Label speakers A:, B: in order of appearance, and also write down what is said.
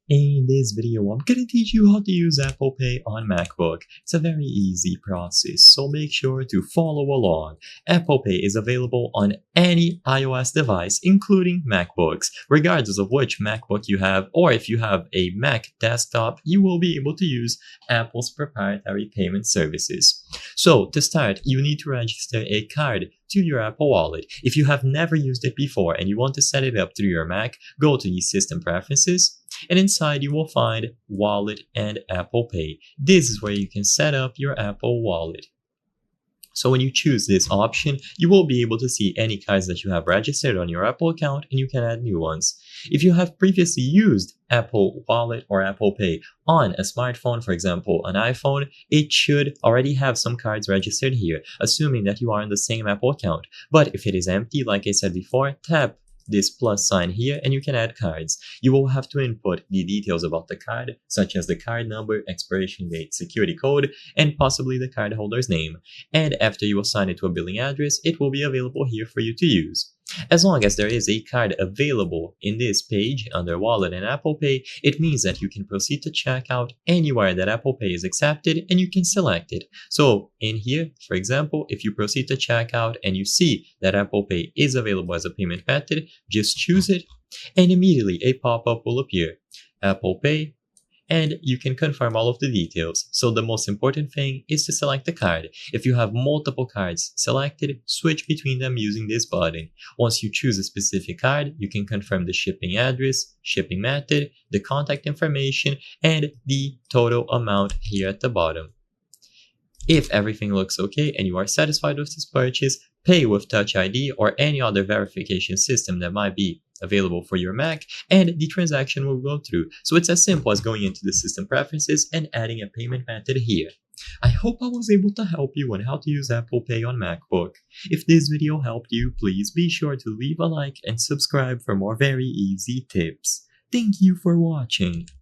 A: In this video, I'm gonna teach you how to use Apple Pay on MacBook. It's a very easy process, so make sure to follow along. Apple Pay is available on any iOS device, including MacBooks. Regardless of which MacBook you have, or if you have a Mac desktop, you will be able to use Apple's proprietary payment services. So, to start, you need to register a card to your Apple Wallet. If you have never used it before and you want to set it up through your Mac, go to the System Preferences, and inside you will find Wallet and Apple Pay. This is where you can set up your Apple Wallet. So when you choose this option, you will be able to see any cards that you have registered on your Apple account, and you can add new ones. If you have previously used Apple Wallet or Apple Pay on a smartphone, for example an iPhone, it should already have some cards registered here, assuming that you are on the same Apple account. But if it is empty, like I said before, tap this plus sign here and you can add cards. You will have to input the details about the card, such as the card number, expiration date, security code, and possibly the cardholder's name. And after you assign it to a billing address, it will be available here for you to use. As long as there is a card available in this page under Wallet and Apple Pay, it means that you can proceed to checkout anywhere that Apple Pay is accepted and you can select it. So in here, for example, if you proceed to checkout and you see that Apple Pay is available as a payment method, just choose it and immediately a pop-up will appear. Apple Pay, and you can confirm all of the details. So the most important thing is to select the card. If you have multiple cards selected, switch between them using this button. Once you choose a specific card, you can confirm the shipping address, shipping method, the contact information, and the total amount here at the bottom. If everything looks okay and you are satisfied with this purchase, pay with Touch ID or any other verification system that might be available for your Mac, and the transaction will go through. So it's as simple as going into the System Preferences and adding a payment method here. I hope I was able to help you on how to use Apple Pay on MacBook. If this video helped you, please be sure to leave a like and subscribe for more very easy tips. Thank you for watching.